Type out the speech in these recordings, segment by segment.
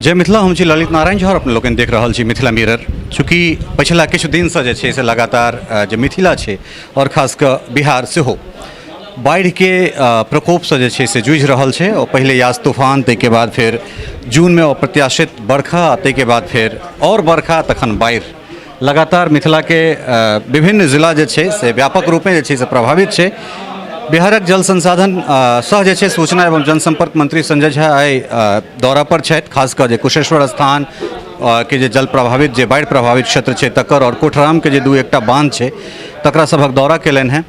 जय मिथिला, हम छी ललित नारायण झा और अपने लोग देख रहा छी मिथिला मिरर। चूँकि पिछला किछु दिन से से लगातार जो मिथिला है और खासकर बिहार से हो बाढ़ के प्रकोप से जूझ रहा है। और पहले यास तूफान, तक बाद फिर जून में अप्रत्याशित बरखा, तक बाद फिर और बरखा, तखन बाढ़ लगातार मिथिला के विभिन्न जिला से व्यापक रूप में से प्रभावित है। बिहारक जल संसाधन सह सूचना एवं जनसंपर्क मंत्री संजय झा आइ दौरा पर छथि। खासकर कुशेश्वर स्थान के जल प्रभावित बाढ़ प्रभावित क्षेत्र है तकर और कोठराम के दू एकटा बांध है तकरा सभक दौरा केलनि हैं।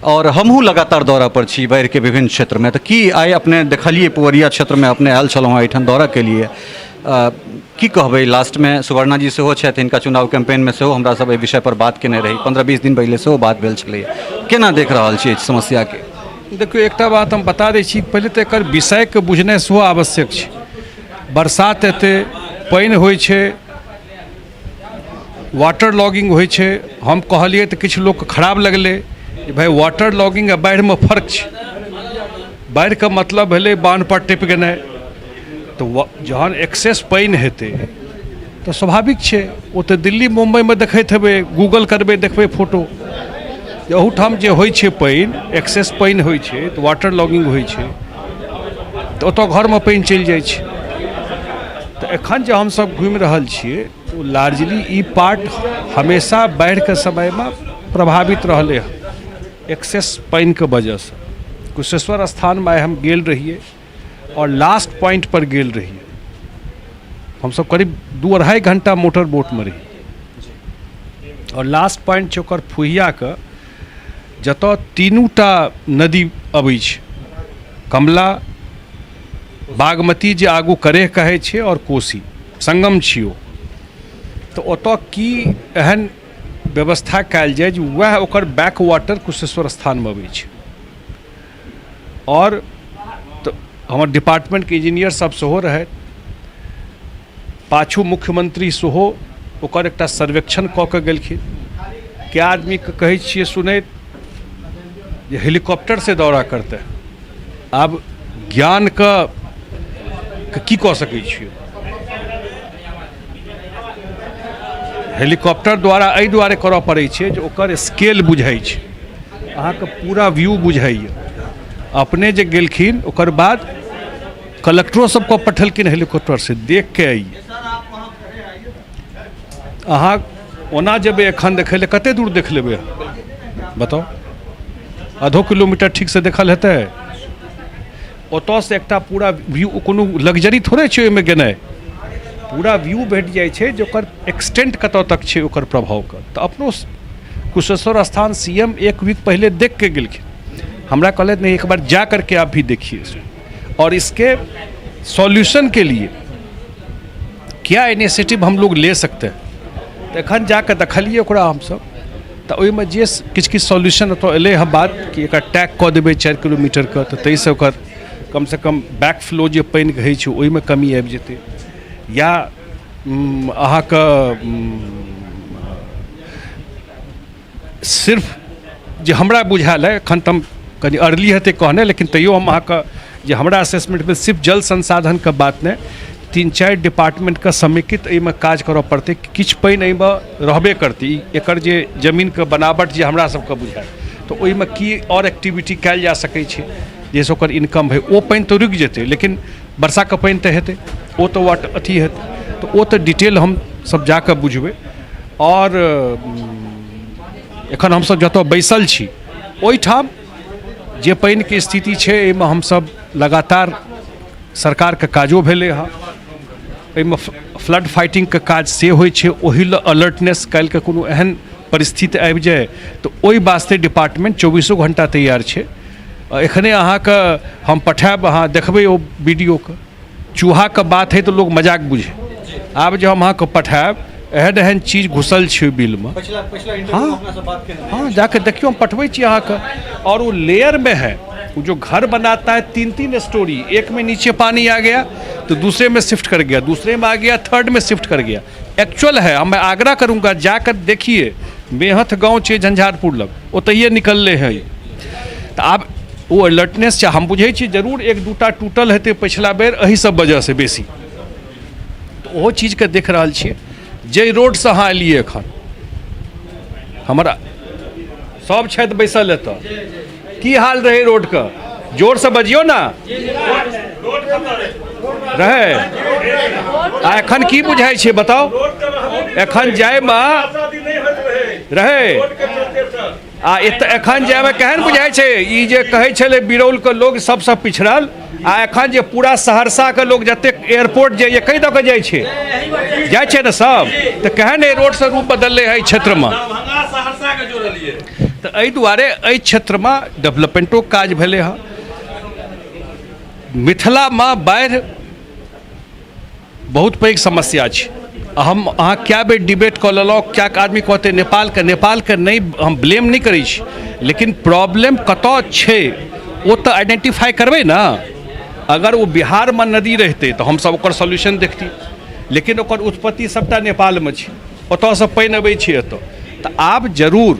और हमहूँ लगातार दौरा पर छी बाढ़ के विभिन्न क्षेत्र में। तो की आइ अपने देखलिए पुवरिया क्षेत्र में अपने आयल छलहुँ एहिठाम दौरा के लिए, की कहबै? लास्ट में सुवर्णा जी सेहो छथि, हिनका चुनाव कैंपेन में सेहो हमरा सब एहि विषय पर बात केने रही। 15-20 दिन पहले सेहो बात भेल छलै। केना देख रहल छी समस्या के? देखियो, एकटा बात हम बता दै छी, पहले तो एकर विषय के बुझनाइ सेहो आवश्यक छै। बरसात एते, पानि होइ छै, वाटर लॉगिंग होइ छै। हम कहलिए तो किछु लोग खराब लगले भाई वाटर लॉगिंग आ बाढ़ि में फर्क छै। बाढ़ि का मतलब भेलै बांध पर टिप गेनाइ। तो जहन एक्सेस पानि हेतै तो स्वाभाविक छै। ओ तो दिल्ली मुंबई में देखैत हेबै, गूगल करबै देखबै फोटो। अहूठाम जे होइ छै पानि, एक्सेस पानि होइ छै तो वाटर लॉगिंग होइ छै, तो ओतऽ घर में पानि चलि जाइ छै। तो एखन जे हमसब घूमि रहल छियै तो लार्जली ई पार्ट हमेशा बाढ़ि के समय में प्रभावित रहलै हँ, एक्सेस पानि के वजह से। कुशेश्वर स्थान में हम गेल रहिए और लास्ट पॉइंट पर गेल रहिए। हम सब करीब 2-2.5 घंटा मोटर बोट में रही। और लास्ट पॉइंट छै ओकर फुहिया के, जतऽ तीनूटा नदी अबै छै, कमला, बागमती जे आगू करेह कहै छै, और कोसी संगम छियो। तो ओतऽ की एहन व्यवस्था कयल जाए जे वह ओकर बैक वाटर कुशेश्वर स्थान में अबै छै। और तो हमर डिपार्टमेंट के इंजीनियर सब सेहो रहै, पाछू मुख्यमंत्री सेहो ओकर एकटा सर्वेक्षण कऽ के गेलखिन। के आदमी के कहै छियै सुनैत जे हेलीकॉप्टर से दौरा करते। आब ज्ञान का की कऽ सकै छियै? हेलीकॉप्टर द्वारा एहि दुआरे करऽ पड़ै छै जे ओकर स्केल बुझाइ छै, अहाँके पूरा व्यू बुझाइए। अपने जे गेलखिन ओकर बाद कलेक्टरो सबको पठेलखिन हेलीकॉप्टर से, देख के आइए। अहाँ ओना जेबै एखन देखै लए, कते दूर देख लेबै बताओ? आधो किलोमीटर ठीक से देखल हेतै? ओतऽ से एकटा पूरा व्यू, कोनो लग्जरी थोड़े छै ओहिमे गेनाइ, पूरा व्यू भेट जाइ छै जे ओकर एक्सटेंट कतऽ तक छै ओकर प्रभाव का। तो अपनो कुशेश्वर स्थान सीएम 1 वीक पहले देख के गेलखिन, हमरा कहले नहीं एक बार जा करके आप भी देखिए और इसके सॉल्यूशन के लिए क्या इनिशिएटिव हम लोग ले सकते हैं। तो एखन जाके देखलिए ओकरा हमसब, तो ओहिमे जे किछु सॉल्यूशन ओतऽ एलै हँ बात कि एक टैग कऽ देबै 4 किलोमीटर के, तो ताहिसँ ओकर कम से कम बैक फ्लो जे पानि कहै छै ओहिमे कमी आबि जेतै। या अहाँके सिर्फ जे हमरा बुझायल है, एखन तऽ कनि अर्ली हेतै कहने, लेकिन तैयो हम अहाँके जे हमरा असेसमेंट में सिर्फ जल संसाधन के बात नहीं, 3-4 डिपार्टमेंट का समेकित एहिमे काज करऽ पड़तै। किछु पानि एहिमे रहबे करतै, एकर जे जमीन के बनावट जे हमरा सबके बुझाय, तो ओहिमे की और एक्टिविटी कयल जा सकै छै जाहिसँ ओकर इनकम है। ओ पानि तो रुकि जेतै, लेकिन वर्षा के पानि तऽ हेतै, ओ तो वाट अथी हेतै। तो ओ तो डिटेल हम सब जाके बुझबै। और एखन हमसब जतऽ बैसल छी ओहिठाम जे पानि के स्थिति छै, एहिमे हमसब लगातार सरकार के काजो भेलै हँ। एहिमे फ्लड फाइटिंग के काज से होइ छै, ओहि लए अलर्टनेस, काल्हि के कोनो एहन परिस्थिति आबि जाए तो ओहि वास्ते डिपार्टमेंट 24 घंटा तैयार छै। एखने अहाँके हम पठायब, अहाँ देखबै ओ वीडियो के। चूहा के बात है तो लोग मजाक बुझे, आब जे हम अहाँके पठायब एहन एहन चीज घुसल छै बिल में। हाँ जाके देखियो, हम पठबै छी अहाँके। और वो लेयर में है, वो जो घर बनाता है 3-3 स्टोरी, एक में नीचे पानी आ गया तो दूसरे में शिफ्ट कर गया, दूसरे में आ गया, थर्ड में शिफ्ट कर गया। एक्चुअल है, मैं आग्रह करूँगा जाकर देखिए। मेहथ गाँव छै झंझारपुर लग, ओतहिए निकलले हैं। तो आब वो अलर्टनेस छै, हम बुझे छी जरूर 1-2टा टूटल हेतै पिछला बेर, एही सब वजह से बेसी। ओहो चीजके देख रहल छियै। जे रोडसँ अहाँ एलियै एखन हमरा सब छथि बैसल एतऽ, की हाल रहै रोडके? जोरसँ बजियौ ने। रहै आ एखन की बुझाइ छै बताउ? एखन जायमे रहै आ एखन जायमे केहन बुझाइ छै? ई जे कहै छलै बिरौलके लोग सबसँ पिछड़ल, आ एखन जे पूरा सहरसाके लोग जतेक एयरपोर्ट जाइए कई दऽ कऽ जाइ छै ने सब, तऽ केहन एहि रोडसँ रूप बदललै है एहि क्षेत्रमे। तऽ एहि दुआरे एहि क्षेत्रमे डेवलपमेंटो काज भेलै हँ। मिथिलामे बाढ़ि बहुत पैघ समस्या छै। अहाँ कए बेर डिबेट कऽ लेलहुँ, कए आदमी कहतै नेपालके नहीं हम ब्लेम नहीं करै छी, लेकिन प्रॉब्लम कतऽ छै ओ तऽ आइडेंटिफाई करबै ना। अगर वो बिहारमे नदी रहतै तऽ हमसब ओकर सोल्यूशन देखती, लेकिन ओकर उत्पत्ति सबटा नेपालमे छै, ओतऽसँ पानि अबै छै एतऽ। तऽ आब जरूर,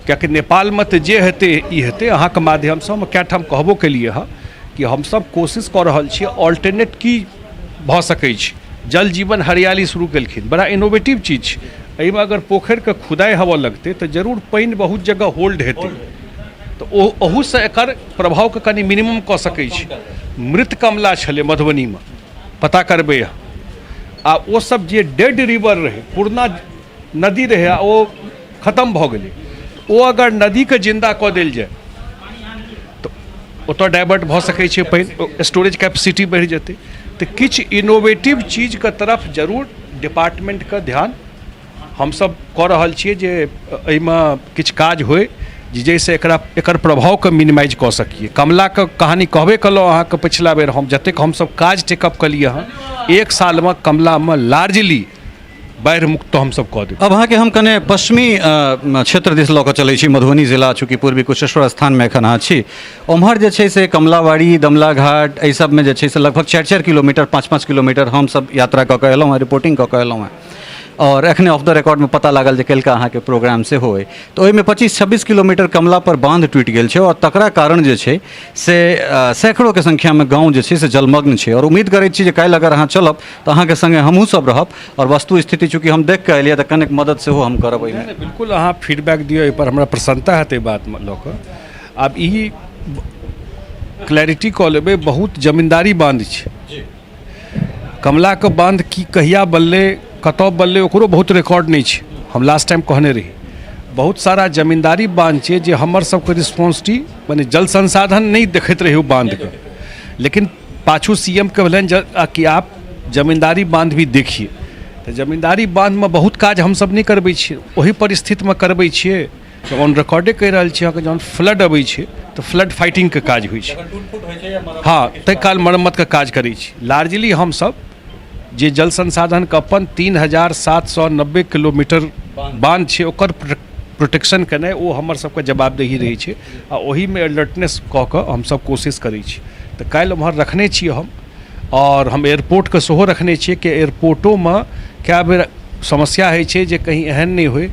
किएकि नेपालमे तऽ जे हेतै ई हेतै। अहाँके माध्यमसँ हम कए ठाम कहबो केलिए हँ कि हमसब कोशिश कऽ रहल छियै ऑल्टरनेट की भऽ सकै छै। जल जीवन हरियाली शुरू केलखिन, बड़ा इनोवेटिव चीज छै। एहिमे अगर पोखरिके खुदाइ हेबऽ लगतै तऽ जरूर पानि बहुत जगह होल्ड हेतै, तऽ ओहूसँ एकर प्रभावके कनि मिनिमम कऽ सकै छी। मृत कमला छलै मधुबनीमे, पता करबै आ ओ सब जे डेड रिवर रहै, पुरना नदी रहै आ ओ खत्म भऽ गेलै, ओ अगर नदीके जिन्दा कऽ देल जाय तऽ ओतऽ डाइवर्ट भऽ सकै छै पानि, स्टोरेज कैपेसिटी बढ़ि जेतै। तऽ किछु इनोवेटिव चीजके तरफ जरूर डिपार्टमेंटके ध्यान हमसब कऽ रहल छियै जे एहिमे किछु काज होय जाहिसँ एकर प्रभावके मिनिमाइज कऽ सकिए। कमलाके कहानी कहबे कलहुँ अहाँके पिछला बेर, हम जतेक हमसब काज टेकअप केलिए हँ, 1 सालमे कमलामे लार्जली बाढ़ि मुक्त हमसब कऽ देब। अब अहाँके हम कने पश्चिमी क्षेत्र दिस लऽ कऽ चलै छी। मधुबनी जिला चूँकि पूर्वी कुशेश्वर स्थानमे एखन अहाँ छी, ओम्हर जे छै से कमलाबाड़ी, दमला घाट एहि सबमे जे छै से लगभग 4-4 किलोमीटर 5-5 किलोमीटर हमसब यात्रा कऽ कऽ एलहुँ हँ, रिपोर्टिंग कऽ कऽ एलहुँ हँ। और एखने ऑफ द रिकॉर्ड में पता लागल जे कल्का अहाँके प्रोग्राम से होय, तो ओहिमे 25-26 किलोमीटर कमला पर बांध टूटि गेल छै और तकरा कारण जे छै से सैकड़ों के संख्या में गाँव जे छै से जलमग्न छै। और उम्मीद करैत छी जे काल्हि अगर अहाँ चलब तऽ अहाँके संगे हमहूँ सब रहब और वस्तु स्थिति चूँकि हम देख कऽ एलियै तऽ कनेक मदद सेहो हम करब ओहिमे। बिल्कुल अहाँ फीडबैक दियौ, एहिपर हमरा प्रसन्नता हेतै बातमे लऽ कऽ। आब ई क्लैरिटी कऽ लेबै, बहुत जमींदारी बांध छै। कमलाके बांध की कहिया बनलै, कतऽ बनलै, ओकरो बहुत रिकॉर्ड नहीं छै। हम लास्ट टाइम कहने रही बहुत सारा जमींदारी बांध छै जे हमर सबके रिस्पॉन्सिबिलिटी माने जल संसाधन नहीं देखैत रही बांधके, लेकिन पाछू सीएम के भेलनि कि आप जमींदारी बांध भी देखिए। तो जमींदारी बांध में बहुत काज हमसब नहीं करबै छियै, ओही परिस्थिति में करबै छियै। तो ऑन रिकॉर्डे कहि रहल छियै अहाँके, जहन फ्लड अबै छै तऽ फ्लड फाइटिंग के काज होइ छै। हाँ, तै काल मरम्मत के काज करै छी। लार्जली हमसब जे जल संसाधन के अपन 3790 किलोमीटर बांध छै ओकर प्रोटेक्शन केनाइ ओ हमर सबके जवाबदेही रहै छै आ ओहीमे अलर्टनेस कऽ कऽ हमसब कोशिश करै छी। तऽ काल्हि ओम्हर रखने छियै हम, और हम एयरपोर्टके सेहो रखने छियै कि एयरपोर्टोमे कए बेर समस्या होइ छै जे कहीं एहन नहीं होय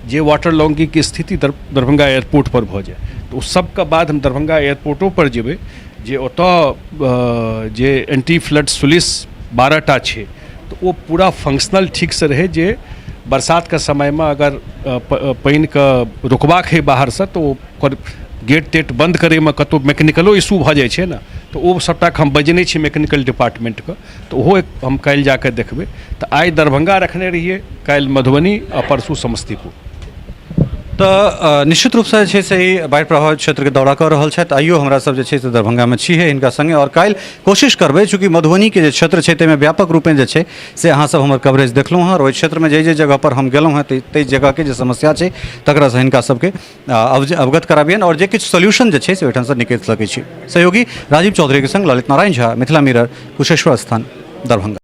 जे वाटर लॉगिंग की स्थिति दरभंगा एयरपोर्ट पर भऽ जाए। तऽ उस सबके बाद हम दरभंगा एयरपोर्टो पर जेबै जे ओतऽ जे एंटी फ्लड स्लुइस 12टा छै तो वो पूरा फंक्शनल ठीक से रहे, जे बरसात के समय में अगर पानि के रुकबाक है बाहर से तो ओकर गेट तेट बंद करे में कतौ मैकेनिकलो इशू भऽ जाइ छै ना, तो वो सबटा हम बजने छी मैकेनिकल डिपार्टमेंट के, तो ओहो हम काल्हि जाके देखबै। तो आइ दरभंगा रखने रहिए, काल्हि मधुबनी आ परसू समस्तीपुर। तऽ निश्चित रूपसँ जे छै से ई बाढ़ि प्रभावित क्षेत्रके दौरा कऽ रहल छथि। आइयो हमरा सब जे छै से दरभंगामे छियै हिनका संगे, और काल्हि कोशिश करबै चूँकि मधुबनीके जे क्षेत्र छै ताहिमे व्यापक रूपें जे छै से अहाँ सब हमर कवरेज देखलहुँ हँ, और ओहि क्षेत्रमे जे जगह पर हम गेलहुँ हँ ताहि जगहके जे समस्या छै तकरासँ हिनका सबके अवगत कराबियनि और जे किछु सोल्यूशन जे छै से ओहिठामसँ निकलि सकै छी। सहयोगी राजीव चौधरी के संग ललित नारायण झा, मिथिला मिरर, कुशेश्वर स्थान, दरभंगा।